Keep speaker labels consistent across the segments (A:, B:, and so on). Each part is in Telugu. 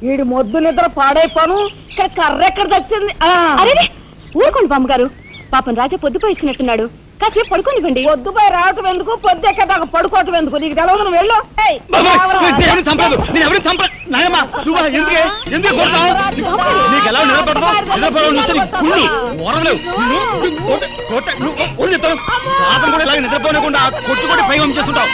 A: వీడి మొద్దు నిద్ర పాడైపోను. ఇక్కడ కర్ర ఎక్కడ తెచ్చింది?
B: అరే ఊరుకోండి బామ్మగారు, పాపం రాజా పొద్దుపోయి ఇచ్చినట్టున్నాడు, కాసేపు పడుకోనివ్వండి.
A: పొద్దుపోయి రావటం ఎందుకు, పొద్దు ఎక్కదాకా పడుకోవటం ఎందుకు? నీకు తెలవదు, నువ్వు వెళ్ళు.
C: నిద్రపోనకుండా కొట్టుకొని పైగా చేస్తుంటావు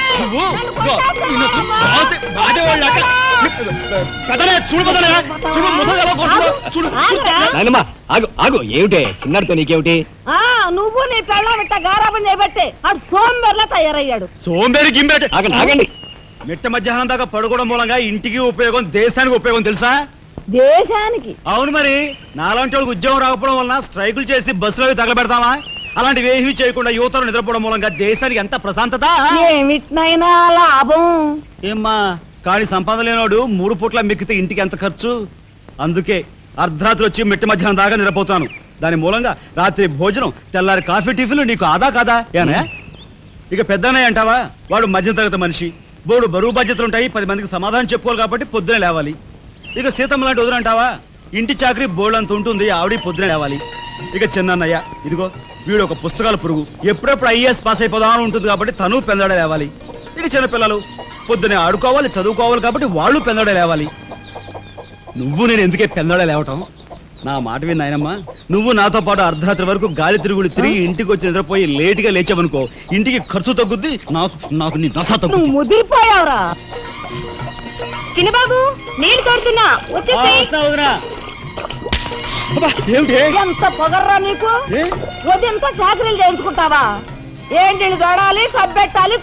D: ఏమిటే చిన్నాడితో నీకేమిటి?
A: నువ్వు నీ పెళ్ళం ఇట్ట గారాబం చేయబట్టే ఆడు సోంబేర్లా తయారయ్యాడు.
C: సోంబేరి గింబేట ఆగండి. మిట్ట మధ్యాహ్నం దాకా పడుకోవడం మూలంగా ఇంటికి ఉపయోగం, దేశానికి ఉపయోగం తెలుసా?
A: దేశానికి?
C: అవును మరి. నాలాంటి వాళ్ళకి ఉద్యోగం రాకపోవడం వలన స్ట్రైకులు చేసి బస్సులో తగలబెడతామా? అలాంటివి ఏమీ చేయకుండా యువతలు నిద్రపోవడం మూలంగా దేశానికి ఎంత ప్రశాంతత.
A: ఏమిటినైనా లాభం
C: ఏమ్మా, కానీ సంపాదన లేనోడు 3 పూట్ల మిక్కితే ఇంటికి ఎంత ఖర్చు? అందుకే అర్ధరాత్రి వచ్చి మిట్ట మధ్యాహ్నం దాకా నిద్రపోతాను. దాని మూలంగా రాత్రి భోజనం, తెల్లారి కాఫీ, టిఫిన్లు నీకు ఆదా కాదా? ఏనా ఇక పెద్దనే అంటావా? వాడు మధ్య తరగతి మనిషి, బోడు బరువు బాధ్యతలు ఉంటాయి, 10 మందికి సమాధానం చెప్పుకోవాలి కాబట్టి పొద్దునే లేవాలి. ఇక సీతమ్మ లాంటి వదులంటావా? ఇంటి చాకరీ బోర్డు అంత ఉంటుంది, ఆవిడ పొద్దునే లేవాలి. ఇక చిన్నయ్య ఇదిగో వీడు ఒక పుస్తకాల పురుగు, ఎప్పుడెప్పుడు ఐఏఎస్ పాస్ అయిపోదామని ఉంటుంది కాబట్టి తను పెందడే లేవాలి. ఇక చిన్నపిల్లలు పొద్దునే ఆడుకోవాలి, చదువుకోవాలి కాబట్టి వాళ్ళు పెందడే లేవాలి. నువ్వు నేను ఎందుకే పెందడే లేవటం? నా మాట విన్నాయనమ్మా, నువ్వు నాతో పాటు అర్ధరాత్రి వరకు గాలి తిరుగుడు తిరిగి ఇంటికి వచ్చి నిద్రపోయి లేటుగా లేచావనుకో, ఇంటికి ఖర్చు తగ్గుద్ది, నాకు నీ దశ తగ్గుద్ది.
A: ముదిరిపోయావురా
B: చిన్నబాబు, నీళ్ళు తోడుతున్నా
A: ఎంత పొగర్రా నీకు? ఉదయంతో చాకరీలు చేయించుకుంటావా? ఏంటి దొడాలి, సబ్బెట్టాలి,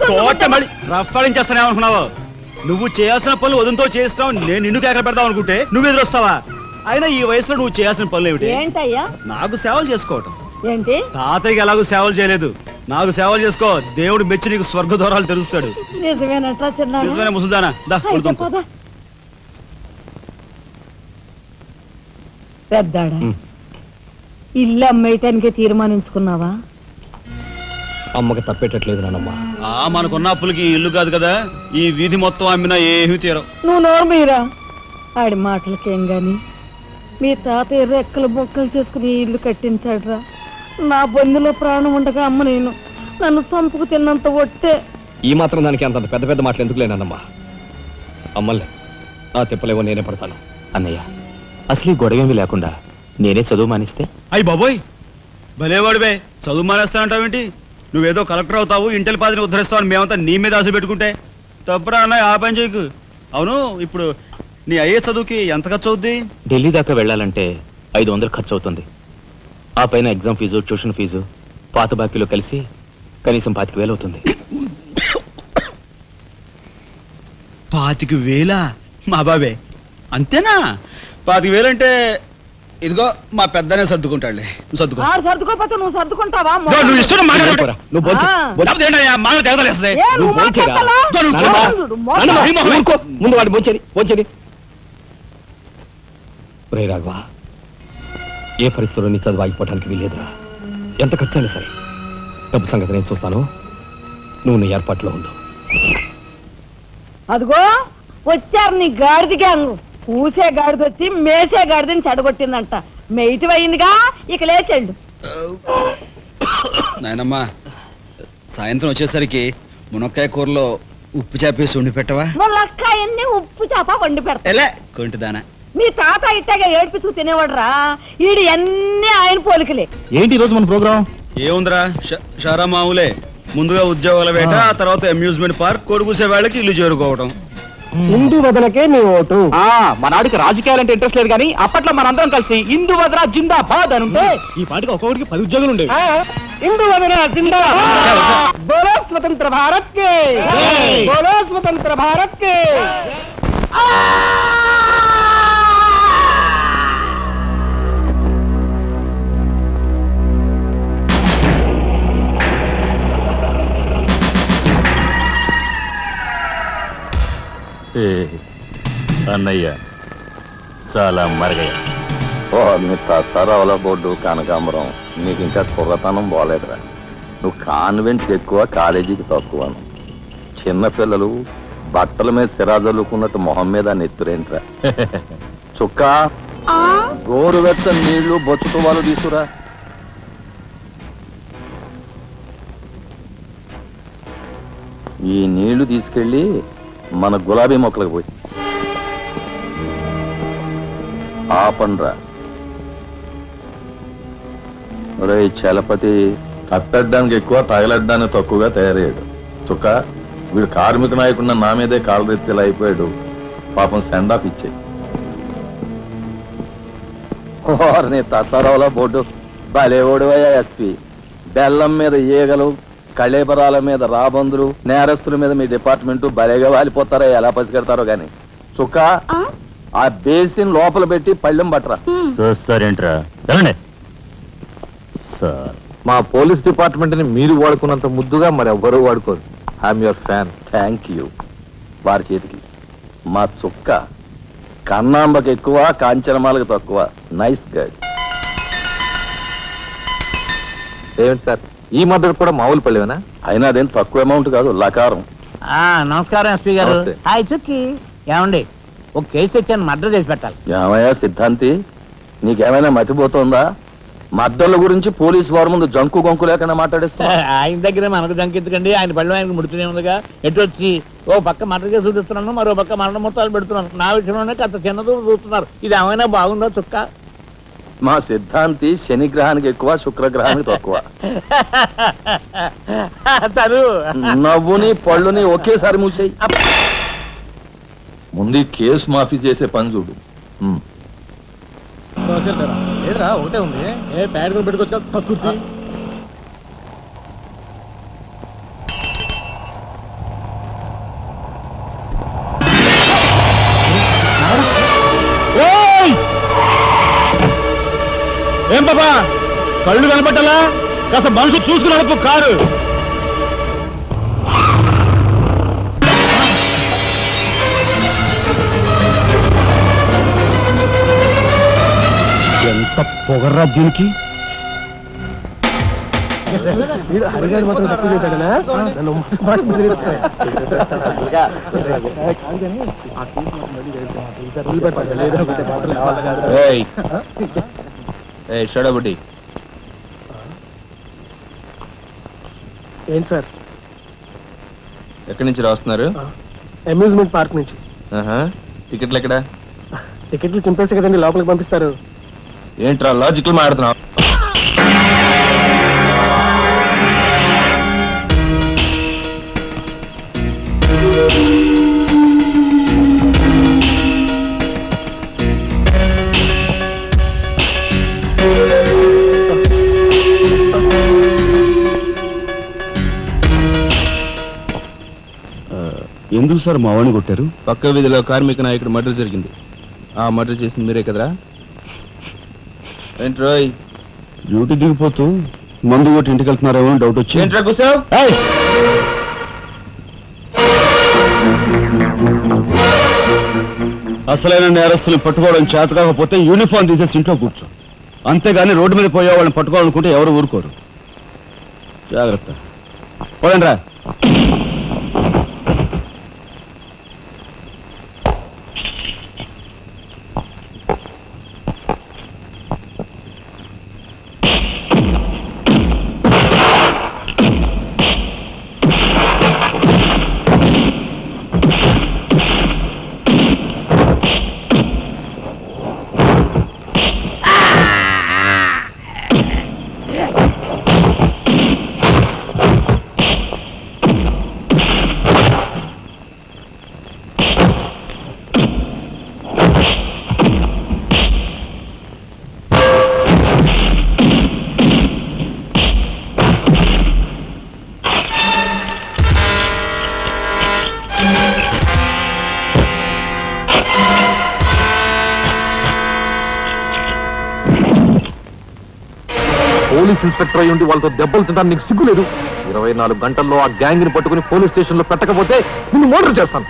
C: రఫాడించేస్తానేమనుకున్నావు? నువ్వు చేయాల్సిన పనులు ఉదయంతో చేస్తావు, నేను నిన్ను కేకలు పెడతావు అనుకుంటే నువ్వు ఎదురొస్తావా? అయినా ఈ వయసులో నువ్వు చేయాల్సిన పనులు ఏమిటి?
A: ఏంటయ్యా?
C: నాకు సేవలు చేసుకోవటం.
A: ఏంటి?
C: తాతయ్యకి ఎలాగో సేవలు చేయలేదు, నాకు సేవలు చేసుకో. దేవుడు మెచ్చి నీకు స్వర్గ దూరాలు తెలుస్తాడు.
A: నిజమేనట్రా చిన్న?
C: నిజమేనా ముసుల్దానా?
A: పెద్దాడా, ఇల్లు అమ్మేయటానికి తీర్మానించుకున్నావా?
D: అమ్మకి తప్పేటట్లేదు నానమ్మా.
C: మనకున్న అప్పులకి ఇల్లు కాదు కదా, ఈ వీధి మొత్తం అమ్మినా ఏమీ తీరం.
A: నువ్వు నోరు మీరా? ఆడి మాటలకేం గాని మీ తాతయ్య రెక్కలు బొక్కలు చేసుకుని ఇల్లు కట్టించాడురా. నా బొందులో ప్రాణం ఉండగా అమ్మ నేను నన్ను చంపుకు తిన్నంత ఒట్టే.
D: ఈ మాత్రం దానికి అంత పెద్ద పెద్ద మాటలు ఎందుకు లేనమ్మా? అమ్మలే ఆ తిప్పలేవో నేనే పడతాను.
E: అన్నయ్య, అసలు గొడవేమీ లేకుండా నేనే చదువు మానిస్తే?
C: అయ్యి బాబోయ్, భలేవాడివే, చదువు మానేస్తానంటావేంటి? నువ్వేదో కలెక్టర్ అవుతావు, ఇంటెల్ పాదిని ఉద్ధరిస్తావు అని మేమంతా నీ మీద ఆశ పెట్టుకుంటే తప్పురా అన్న. ఆ పని చేయకు. అవును, ఇప్పుడు నీ అయ్యే చదువుకి ఎంత ఖర్చు అవుద్ది?
E: ఢిల్లీ దాకా వెళ్ళాలంటే 500 ఖర్చు అవుతుంది. ఆ పైన ఎగ్జామ్ ఫీజు, ట్యూషన్ ఫీజు, పాత బాకీలో కలిసి కనీసం 25,000 అవుతుంది.
C: 25,000? మా బాబే అంతేనా? 25,000 అంటే ఇదిగో మా పెద్దనే సర్దుకుంటాడులే. సర్దుకో.
A: సర్దుకోపోతే నువ్వు సర్దుకుంటావా?
C: నువ్వు ఇష్టం
D: ముందు వాడు బోంచేది. రే రాఘవ, ఏ పరిస్థితుల్లో నీ చదువు ఆగిపోవడానికి వీలేదురా. ఎంత ఖర్చైనా సరే డబ్బు సంగతి నేను చూస్తాను, నువ్వు నీ ఏర్పాట్లో ఉండు.
A: అదిగో వచ్చారు నీ గాడిద గ్యాంగ్. పూసే గాడిద వచ్చి మేసే గాడిదని చెడగొట్టిందంట. మెయిటివ్ అయిందిగా, ఇక లేచండు.
C: నాయనమ్మా, సాయంత్రం వచ్చేసరికి మునక్కాయ కూరలో ఉప్పు చేపేసి వండి పెట్టవా?
A: మునక్కాయన్ని ఉప్పు చేప వండి పెడతా.
C: కొంటిదానా,
A: మీ తాత ఇట్టగా ఏడిపిస్తూ తినేవాడురా. ఈడు అన్ని ఆయన పోలికలే.
D: ఏంటి ఈ రోజు మన ప్రోగ్రాం?
C: ఏముందిరా, షారా మామూలే. ముందుగా ఉద్యోగాల వేట, ఆ తర్వాత అమ్యూజ్మెంట్ పార్క్, కొడుకుసే వాళ్ళకి ఇల్లు చేరుకోవడం.
D: హిందూ వదలకే నీ ఓటు. మనాడికి రాజకీయాలంటే ఇంట్రెస్ట్ లేదు, కానీ అప్పట్లో మనందరం కలిసి హిందూ వదల జిందాబాద్ అని ఉంటే ఈ పాటికి ఒక్కొక్కడికి 10 ఉద్యోగాలు ఉండేవి. హిందూ వదల జిందాబాద్. బోలో స్వతంత్ర భారత్ కే, బోలో స్వతంత్ర భారత్ కే.
E: అన్నయ్య చాలా మరగయ్య.
F: ఓ మిత్త సరవల బొడ్డు కనకాంబరం, నీకు ఇంకా కుర్రతనం పోలేదురా. నువ్వు కాన్వెంట్కి ఎక్కువ కాలేజీకి తక్కువ. చిన్నపిల్లలు బట్టల మీద సిరాజల్లుకున్నట్టు మొహం మీద నెత్తురేంట్రా. చుక్క గోరువెచ్చని నీళ్లు బొచ్చుతో వాళ్ళు తీసుకురా. ఈ నీళ్లు తీసుకెళ్ళి మన గులాబీ మొక్కలకు పోయి ఆపండ్రా. ఒరే చలపతి కప్పెట్టడానికి ఎక్కువ తగలడ్డానికి తక్కువగా తయారయ్యాడు. చుక్క వీడు కార్మిక నాయకుడిన నా మీదే కాలరెత్తిలా అయిపోయాడు. పాపం సెండాఫ్ ఇచ్చే. నీ తసారావులో బోర్డు బలేవోడువయ్యా ఎస్పీ. బెల్లం మీద ఈగలు, కళేబరాల మీద రాబందులు, నేరస్తుల మీద మీ డిపార్ట్మెంట్ భలేగా వాలిపోతారా. ఎలా పసిగడతారో గాని. చుక్క ఆ బేసిన్ లోపల పెట్టి పళ్ళెం పట్టరా.
E: చూస్తారేంట్రా సార్,
F: మా పోలీస్ డిపార్ట్మెంట్ ని మీరు వాడుకున్నంత ముద్దుగా మరి ఎవ్వరూ వాడుకోరు. I'm your fan. Thank you. వారి చేతికి మా చుక్క కన్నాంబకి ఎక్కువ, కాంచనమాలకు తక్కువ. Nice guide. ఏమిటి సార్, ఈ మద్దతు కూడా మామూలు పళ్ళేనా? అయినా అదేం తక్కువ అమౌంట్ కాదు, లకారం.
D: నమస్కారం ఎస్పీ గారు.
F: నమస్తే.
D: హాయ్ చుక్కి. ఏమండి, ఒక కేసు తెచ్చాను, మర్డర్ చేసి పెట్టాలి.
F: ఏమయ్యా సిద్ధాంతి, నీకేమైనా మతిపోతుందా? మద్దళ్ళ గురించి పోలీసు వారి ముందు జంకు గొంకు లేకుండా మాట్లాడేస్తా.
D: ఆయన దగ్గర మనకు జంకెత్తుకండి, ఆయన పళ్ళు ఆయనకు ముడుతూనే ఉందిగా. ఎటు వచ్చి ఓ పక్క మర్డర్ కేసు చూపిస్తున్నాను, మరో పక్క మరణ మొత్తాలు పెడుతున్నాను. నా విషయంలోనే అంత చిన్నదో చూస్తున్నారు. ఇది ఏమైనా బాగుందా చుక్క?
F: మా సిద్ధాంతి శనిగ్రహానికి ఎక్కువ, శుక్రగ్రహానికి తక్కువ.
D: చదువు
F: నవ్వుని పళ్ళుని ఒకేసారి మూసేయి. ముందు కేసు మాఫీ చేసే పని చూడు.
C: ఒకటే ఉంది. ఏ ప్యాడ్ పెట్టుకోవచ్చు తక్కువ. ఏం బాబా, కళ్ళు కనపట్టాలా? కాస్త మనసు చూసుకుని నడుపు కారు. ఎంత పొగర్రా దీనికి.
F: షడబుడ్డి
G: ఏంటి సార్?
F: ఎక్కడి నుంచి రాస్తున్నారు?
G: అమ్యూజ్మెంట్ పార్క్ నుంచి.
F: టికెట్లు ఎక్కడ?
G: టికెట్లు చింపేసి కదండి లోపలికి పంపిస్తారు.
F: ఏంట్రా లాజికల్ మాట్లాడుతున్నావు?
C: ఎందుకు సార్ మా వాడిని కొట్టారు?
F: పక్క వీధిలో కార్మిక నాయకుడు మర్డర్ జరిగింది. ఆ మర్డర్ చేసింది మీరే కదరా? ఏంట్రోయ్,
C: డ్యూటీ దిగిపోతూ మందు కొట్టి ఇంటికి వెళ్తున్నారేమో డౌట్ వచ్చి.
F: ఏంట్రా కూసావ్?
C: అసలైన నేరస్తులు పట్టుకోవడం చేత కాకపోతే యూనిఫామ్ తీసేసి ఇంట్లో కూర్చో. అంతేగాని రోడ్డు మీద పోయే వాళ్ళని పట్టుకోవాలనుకుంటే ఎవరు ఊరుకోరు. జాగ్రత్త. పోయండి రా.
F: పోలీస్ ఇన్స్పెక్టర్ అయ్యి ఉండి వాళ్ళతో దెబ్బలు తింటాను నీకు సిగ్గులేదు? 24 గంటల్లో ఆ గ్యాంగ్ ని పట్టుకుని పోలీస్ స్టేషన్ లో పెట్టకపోతే నిన్ను మర్డర్ చేస్తాను.